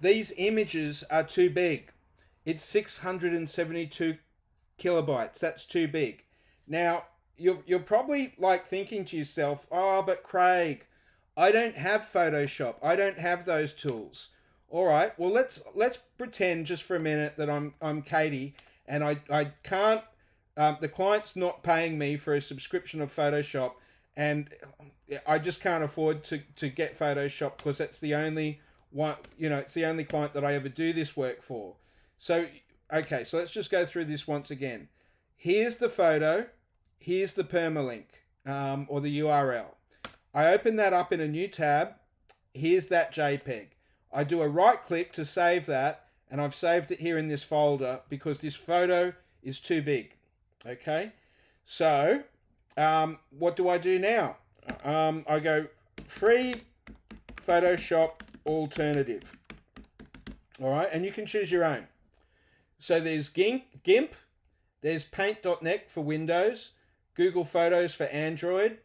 these images are too big. It's 672 kilobytes. That's too big. Now, you're probably like thinking to yourself, oh, but Craig, I don't have Photoshop. I don't have those tools. All right. Well, let's pretend just for a minute that I'm Katie and I can't. The client's not paying me for a subscription of Photoshop, and I just can't afford to get Photoshop because that's the only one. It's the only client that I ever do this work for. So okay, so let's just go through this once again. Here's the photo. Here's the permalink or the URL. I open that up in a new tab. Here's that JPEG. I do a right click to save that, and I've saved it here in this folder because this photo is too big. Okay, so what do I do now? I go free Photoshop alternative. All right, and you can choose your own. So there's GIMP, there's Paint.net for Windows, Google Photos for Android,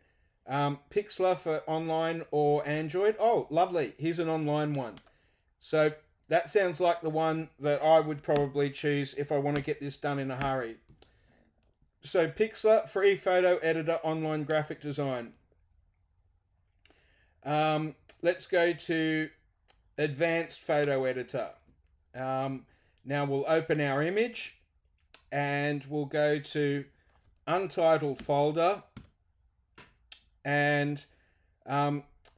Pixlr for online or Android. Oh, lovely. Here's an online one. So that sounds like the one that I would probably choose if I want to get this done in a hurry. So Pixlr, free photo editor, online graphic design. Let's go to advanced photo editor. Now we'll open our image and we'll go to Untitled folder and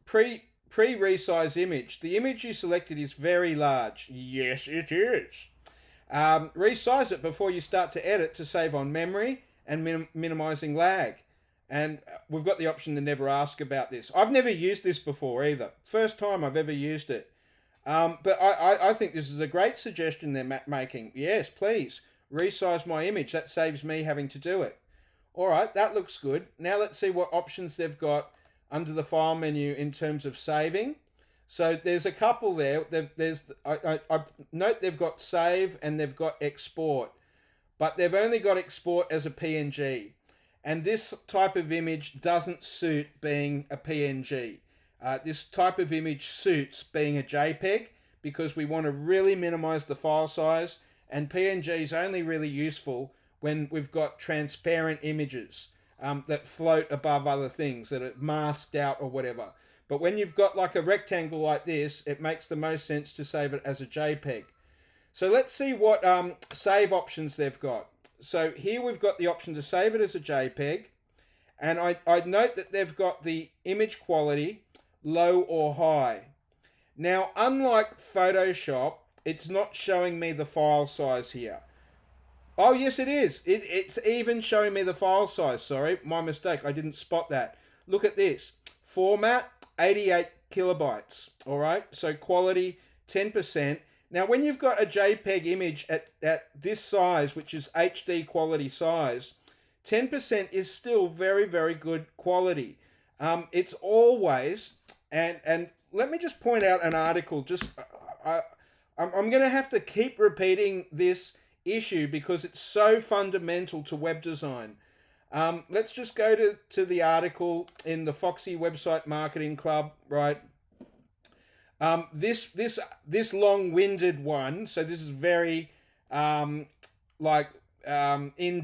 pre-resize image. The image you selected is very large. Yes, it is. Resize it before you start to edit to save on memory and minimizing lag. And we've got the option to never ask about this. I've never used this before either. First time I've ever used it. But I think this is a great suggestion they're making. Yes, please, resize my image. That saves me having to do it. All right, that looks good. Now let's see what options they've got under the file menu in terms of saving. So there's a couple there. I note they've got save and they've got export, but they've only got export as a PNG. And this type of image doesn't suit being a PNG. This type of image suits being a JPEG because we want to really minimize the file size, and PNG is only really useful when we've got transparent images that float above other things that are masked out or whatever. But when you've got like a rectangle like this, it makes the most sense to save it as a JPEG. So let's see what save options they've got. So here we've got the option to save it as a JPEG, and I'd note that they've got the image quality low or high. Now, unlike Photoshop, it's not showing me the file size here. Oh, yes, it is. It's even showing me the file size. Sorry, my mistake. I didn't spot that. Look at this. Format, 88 kilobytes. All right, so quality, 10%. Now, when you've got a JPEG image at this size, which is HD quality size, 10% is still very, very good quality. It's always, and let me just point out an article. I'm going to have to keep repeating this issue because it's so fundamental to web design. Let's just go to the article in the Foxy Website Marketing Club, right? This long-winded one, so this is very in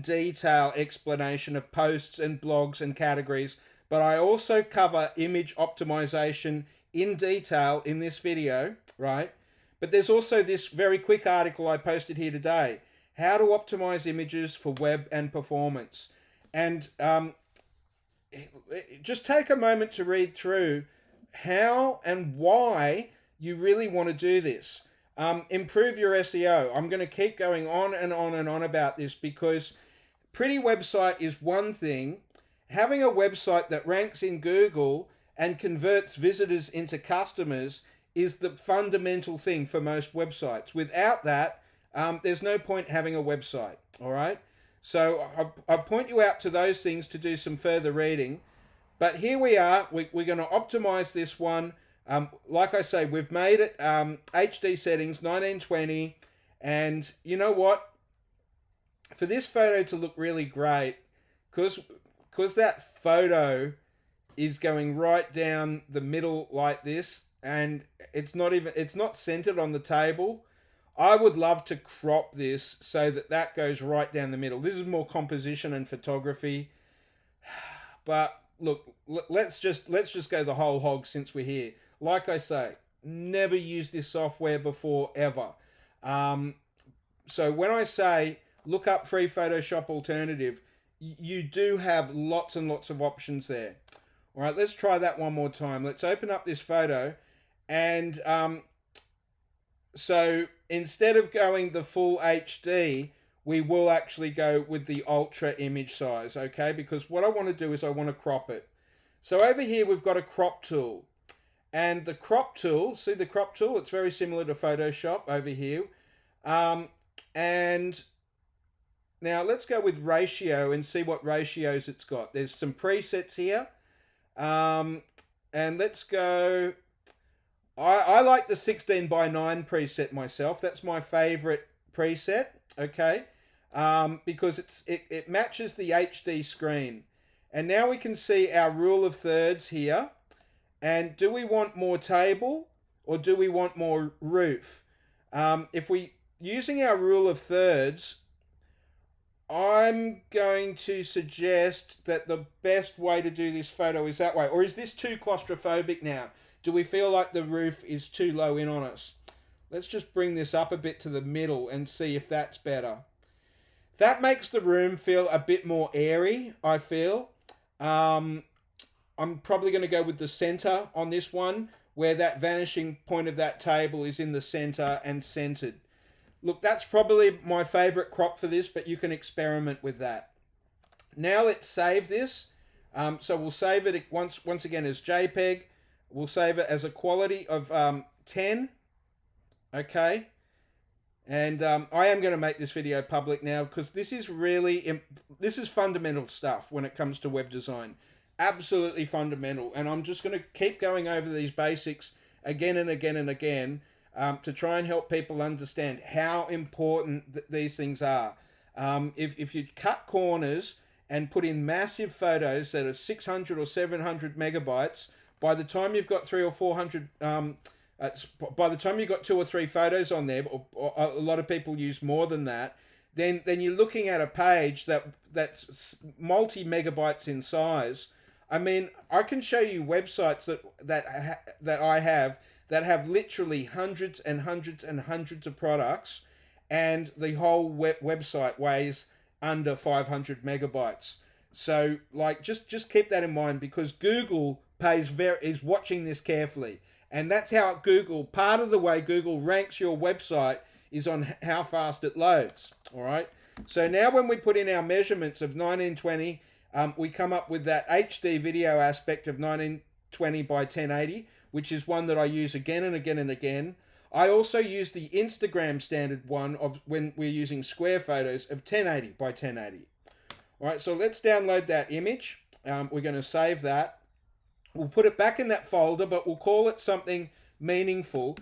detail explanation of posts and blogs and categories, but I also cover image optimization in detail in this video, right? But there's also this very quick article I posted here today, how to optimize images for web and performance. And just take a moment to read through how and why you really want to do this. Improve your SEO. I'm going to keep going on and on and on about this because pretty website is one thing. Having a website that ranks in Google and converts visitors into customers is the fundamental thing for most websites. Without that, there's no point having a website, all right? So I'll point you out to those things to do some further reading. But here we are. We're going to optimize this one. Like I say, we've made it HD settings, 1920. And you know what? For this photo to look really great, because that photo is going right down the middle like this, and it's not centered on the table. I would love to crop this so that that goes right down the middle. This is more composition and photography. But look, let's just go the whole hog since we're here. Like I say, never used this software before ever. So when I say look up free Photoshop alternative, you do have lots and lots of options there. All right, let's try that one more time. Let's open up this photo, and so instead of going the full HD, we will actually go with the ultra image size, okay? Because what I want to do is I want to crop it. So over here we've got a crop tool. And the crop tool, see the crop tool? It's very similar to Photoshop over here. And now let's go with ratio and see what ratios it's got. There's some presets here. And let's go... I like the 16:9 preset myself. That's my favorite preset, okay? Because it matches the HD screen. And now we can see our rule of thirds here. And do we want more table or do we want more roof? If we using our rule of thirds, I'm going to suggest that the best way to do this photo is that way. Or is this too claustrophobic now? Do we feel like the roof is too low in on us? Let's just bring this up a bit to the middle and see if that's better. That makes the room feel a bit more airy, I feel. I'm probably going to go with the center on this one, where that vanishing point of that table is in the center and centered. Look, that's probably my favorite crop for this, but you can experiment with that. Now let's save this. So we'll save it once again as JPEG. We'll save it as a quality of 10. Okay. And I am going to make this video public now because this is fundamental stuff when it comes to web design. Absolutely fundamental. And I'm just going to keep going over these basics again and again and again to try and help people understand how important these things are. If you cut corners and put in massive photos that are 600 or 700 megabytes, by the time you've got 300 or 400, by the time you've got 2 or 3 photos on there, or a lot of people use more than that, then you're looking at a page that's multi-megabytes in size. I mean, I can show you websites that I have that have literally hundreds and hundreds and hundreds of products, and the whole website weighs under 500 megabytes. So, like, just keep that in mind, because Google is watching this carefully, and that's how part of the way Google ranks your website is on how fast it loads. All right. So now when we put in our measurements of 1920, we come up with that HD video aspect of 1920 by 1080, which is one that I use again and again and again. I also use the Instagram standard one of when we're using square photos of 1080 by 1080. All right, so let's download that image. We're going to save that. We'll put it back in that folder, but we'll call it something meaningful,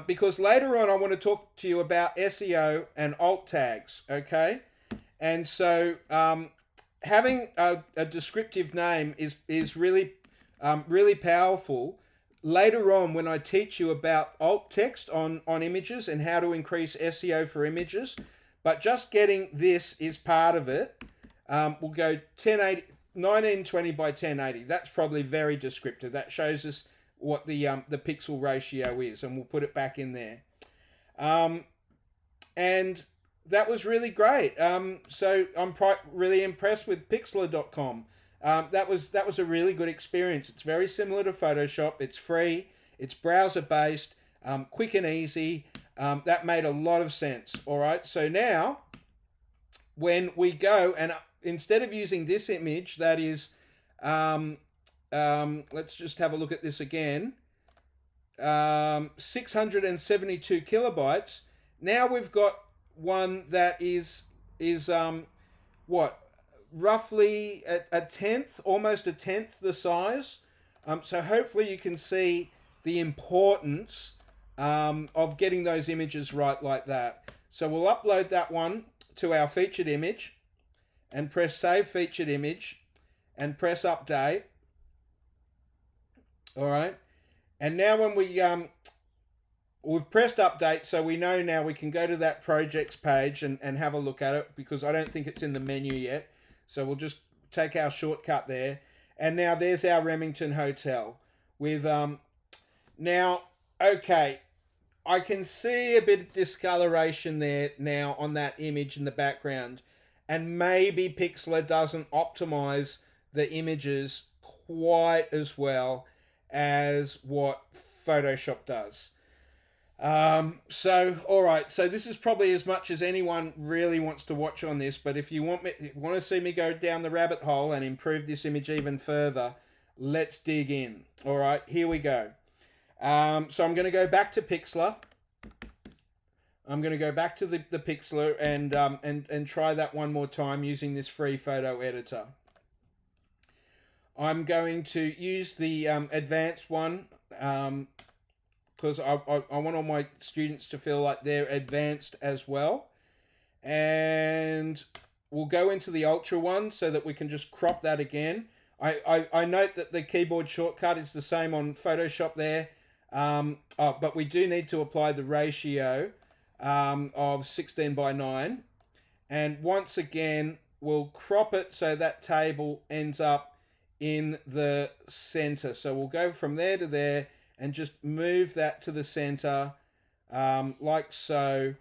because later on I want to talk to you about SEO and alt tags, okay? And so having a descriptive name is really powerful. Later on, when I teach you about alt text on images and how to increase SEO for images, but just getting this is part of it. We'll go 1920 by 1080. That's probably very descriptive. That shows us what the pixel ratio is, and we'll put it back in there. And that was really great. So I'm really impressed with Pixlr.com. That was a really good experience. It's very similar to Photoshop. It's free. It's browser based. Quick and easy. That made a lot of sense. All right. So now, when we go and instead of using this image, that is, let's just have a look at this again. 672 kilobytes. Now we've got one that is what, roughly a tenth, almost a tenth the size. So hopefully you can see the importance of getting those images right like that. So we'll upload that one to our featured image and press Save Featured Image and press Update. All right. And now when we've pressed update, so we know now we can go to that projects page and have a look at it, because I don't think it's in the menu yet. So we'll just take our shortcut there. And now there's our Remington Hotel with now, okay, I can see a bit of discoloration there now on that image in the background, and maybe Pixlr doesn't optimize the images quite as well as what Photoshop does. All right, so this is probably as much as anyone really wants to watch on this, but if you want to see me go down the rabbit hole and improve this image even further, let's dig in. All right, here we go. So I'm going to go back to Pixlr. I'm going to go back to the Pixlr and try that one more time using this free photo editor. I'm going to use the advanced one because I want all my students to feel like they're advanced as well. And we'll go into the ultra one so that we can just crop that again. I note that the keyboard shortcut is the same on Photoshop there. But we do need to apply the ratio of 16:9, and once again we'll crop it so that table ends up in the center. So we'll go from there to there and just move that to the center like so,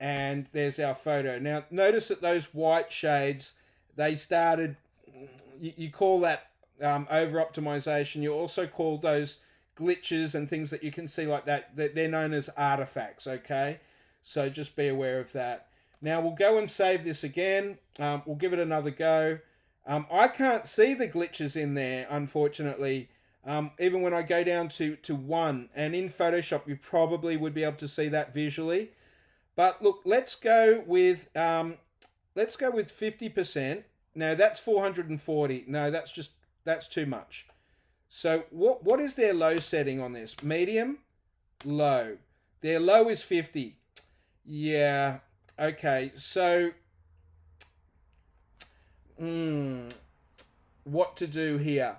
and there's our photo. Now notice that those white shades, they started, you call that over optimization. You also call those glitches and things that you can see like that, they're known as artifacts. Okay, so just be aware of that. Now we'll go and save this again. We'll give it another go. I can't see the glitches in there, unfortunately, even when I go down to 1, and in Photoshop you probably would be able to see that visually. But look, let's go with 50%. No, that's 440. No, that's too much. So what is their low setting on this? Medium, low. Their low is 50. Yeah. Okay. So, what to do here?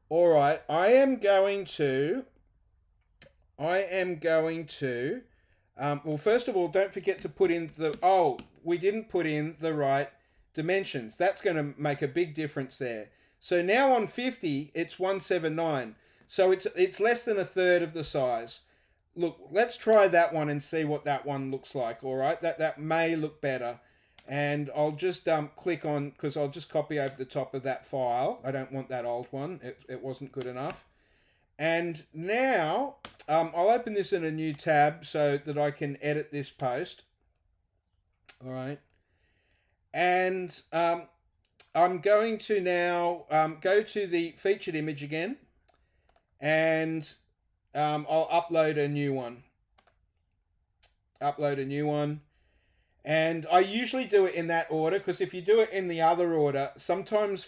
All right. I am going to. Well, first of all, don't forget to put in the. Oh, we didn't put in the right dimensions. That's going to make a big difference there. So now on 50, it's 179. So it's less than a third of the size. Look, let's try that one and see what that one looks like. All right, that may look better. And I'll just click on, because I'll just copy over the top of that file. I don't want that old one. It wasn't good enough. And now I'll open this in a new tab so that I can edit this post. All right. And I'm going to now go to the featured image again, and I'll upload a new one. And I usually do it in that order, because if you do it in the other order, sometimes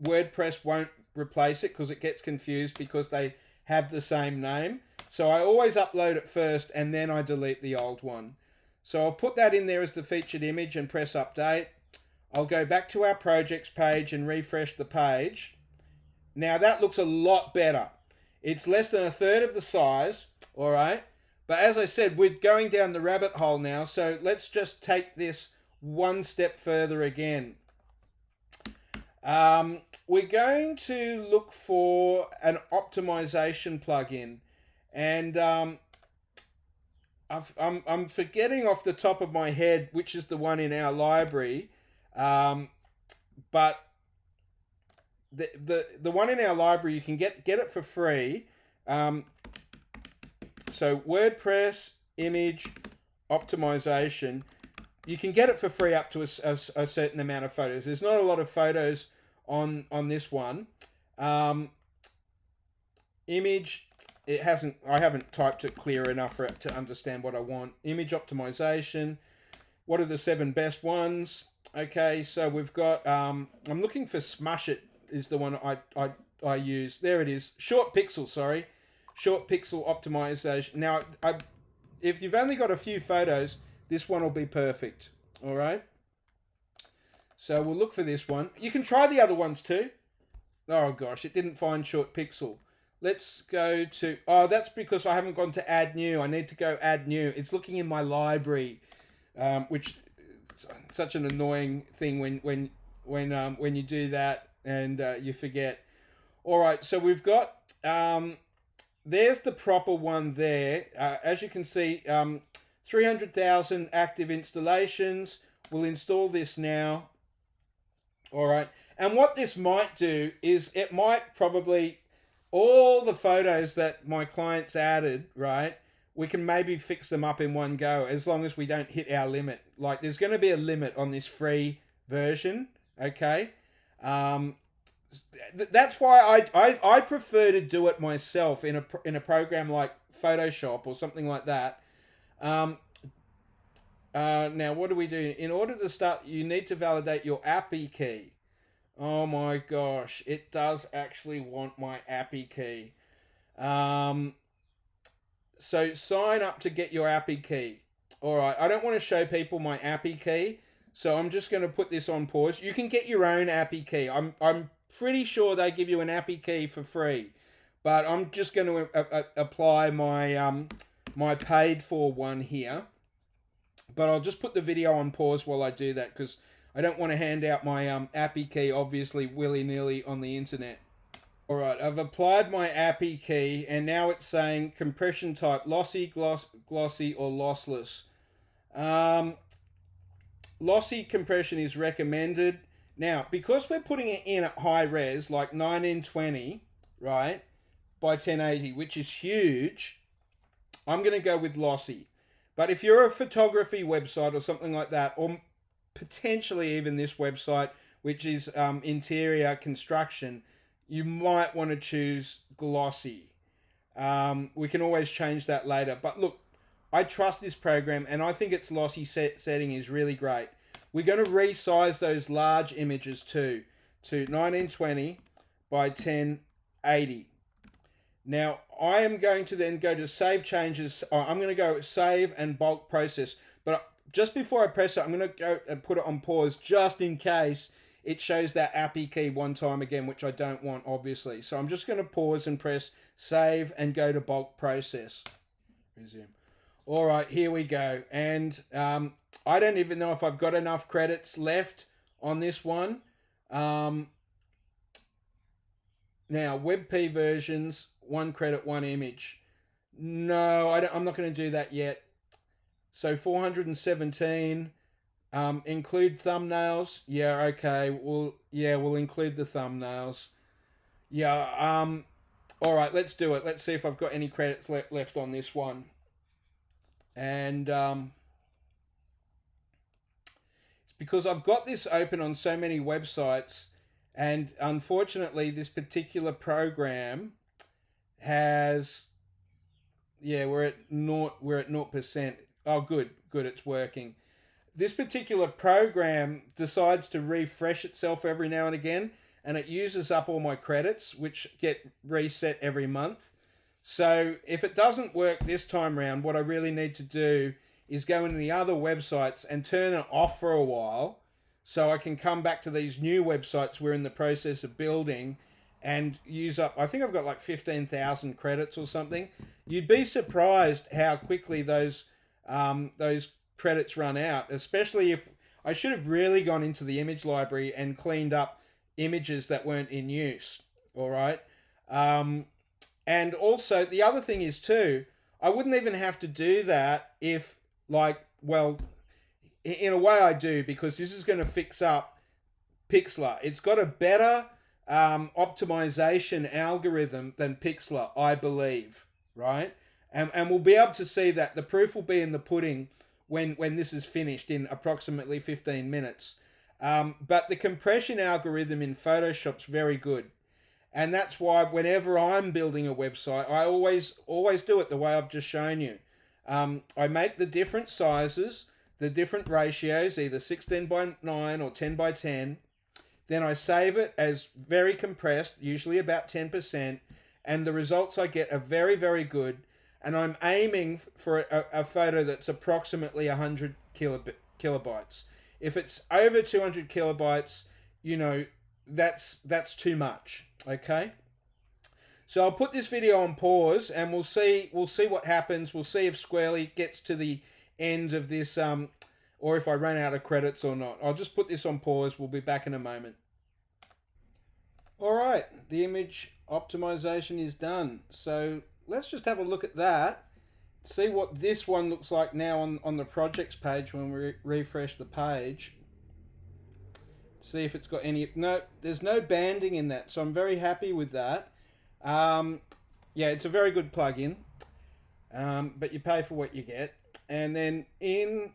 WordPress won't replace it because it gets confused because they have the same name. So I always upload it first and then I delete the old one. So I'll put that in there as the featured image and press update. I'll go back to our projects page and refresh the page. Now that looks a lot better. It's less than a third of the size, all right? But as I said, we're going down the rabbit hole now, so let's just take this one step further again. We're going to look for an optimization plugin, and I'm forgetting off the top of my head which is the one in our library. But the one in our library, you can get it for free. So WordPress image optimization, you can get it for free up to a certain amount of photos. There's not a lot of photos on this one. Image, I haven't typed it clear enough for it to understand what I want. Image optimization. What are the 7 best ones? Okay, so we've got, I'm looking for Smush It is the one I use. There it is. Short pixel optimization. Now, if you've only got a few photos, this one will be perfect. All right. So we'll look for this one. You can try the other ones too. Oh gosh, it didn't find short pixel. let's go to, oh, that's because I haven't gone to add new. I need to go add new. It's looking in my library, which is such an annoying thing when you do that and you forget. All right, so we've got, there's the proper one there. As you can see, 300,000 active installations. We'll install this now. All right. And what this might do is it might probably, all the photos that my clients added, right, we can maybe fix them up in one go as long as we don't hit our limit. Like there's going to be a limit on this free version, okay? That's why I prefer to do it myself in a program like Photoshop or something like that. Now, what do we do? In order to start, you need to validate your API key. Oh my gosh, it does actually want my API key. So sign up to get your API key. All right, I don't want to show people my API key, so I'm just going to put this on pause. You can get your own API key. I'm pretty sure they give you an API key for free, but I'm just going to apply my my paid for one here. But I'll just put the video on pause while I do that because I don't want to hand out my API key obviously willy-nilly on the internet. All right, I've applied my API key and now it's saying compression type lossy, glossy, or lossless. Lossy compression is recommended. Now, because we're putting it in at high res, like 1920, right, by 1080, which is huge, I'm going to go with lossy. But if you're a photography website or something like that, or potentially even this website, which is interior construction, you might want to choose glossy. We can always change that later. But look, I trust this program and I think its lossy setting is really great. We're going to resize those large images too to 1920 by 1080. Now, I am going to then go to save changes. I'm going to go save and bulk process. But just before I press it, I'm going to go and put it on pause just in case it shows that API key one time again, which I don't want, obviously. So I'm just going to pause and press save and go to bulk process. Resume. All right, here we go. And I don't even know if I've got enough credits left on this one. Now, WebP versions, 1 credit, 1 image. No, I'm not going to do that yet. So 417, include thumbnails. Yeah, okay. We'll include the thumbnails. Yeah, all right, let's do it. Let's see if I've got any credits left on this one. And it's because I've got this open on so many websites, and unfortunately this particular program has, yeah, we're at 0%. Oh, good, it's working. This particular program decides to refresh itself every now and again, and it uses up all my credits, which get reset every month. So if it doesn't work this time around, what I really need to do is go into the other websites and turn it off for a while so I can come back to these new websites we're in the process of building and use up, I think I've got like 15,000 credits or something. You'd be surprised how quickly those credits run out, especially if I should have really gone into the image library and cleaned up images that weren't in use. All right. And also the other thing is too, I wouldn't even have to do that if well, in a way I do, because this is going to fix up Pixlr. It's got a better optimization algorithm than Pixlr, I believe, right? And we'll be able to see that. The proof will be in the pudding when this is finished in approximately 15 minutes. But the compression algorithm in Photoshop's very good. And that's why whenever I'm building a website, I always do it the way I've just shown you. I make the different sizes, the different ratios, either 16 by 9 or 10 by 10. Then I save it as very compressed, usually about 10%. And the results I get are very, very good. And I'm aiming for a photo that's approximately 100 kilobytes. If it's over 200 kilobytes, you know, that's too much. Okay. So I'll put this video on pause and we'll see what happens. We'll see if Squarely gets to the end of this or if I run out of credits or not. I'll just put this on pause. We'll be back in a moment. All right, the image optimization is done. So let's just have a look at that. See what this one looks like now on the projects page when we refresh the page. See if it's got any. No, there's no banding in that, so I'm very happy with that. Yeah, it's a very good plugin, but you pay for what you get. And then in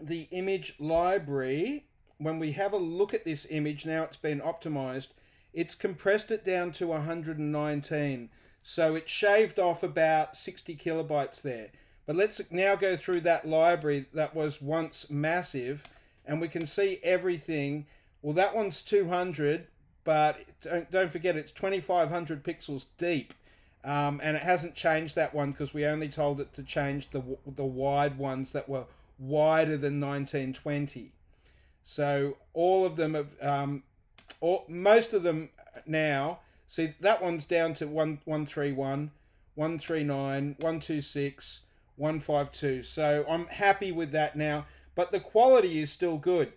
the image library, when we have a look at this image, now it's been optimized, it's compressed it down to 119. So it shaved off about 60 kilobytes there. But let's now go through that library that was once massive, and we can see everything. Well, that one's 200, but don't forget it's 2500 pixels deep. And it hasn't changed that one because we only told it to change the wide ones that were wider than 1920. So all of them have, most of them now, see that one's down to 131, 139, 126, 152. So I'm happy with that now, but the quality is still good.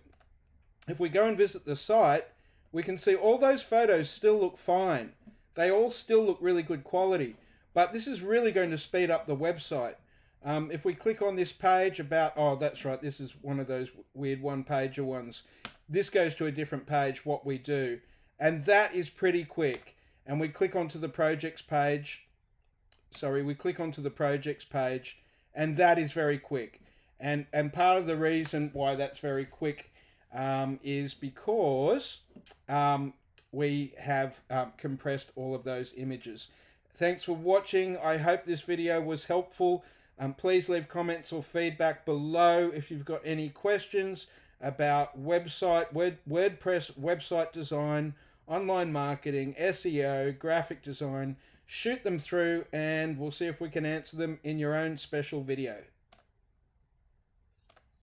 If we go and visit the site, we can see all those photos still look fine. They all still look really good quality, but this is really going to speed up the website. If we click on this page about, oh, that's right, this is one of those weird one-pager ones. This goes to a different page, what we do, and that is pretty quick. And we click onto the projects page. Sorry, we click onto the projects page, and that is very quick. And part of the reason why that's very quick is because we have compressed all of those images. Thanks for watching. I hope this video was helpful. Please leave comments or feedback below if you've got any questions about WordPress website design, online marketing, SEO, graphic design. Shoot them through and we'll see if we can answer them in your own special video.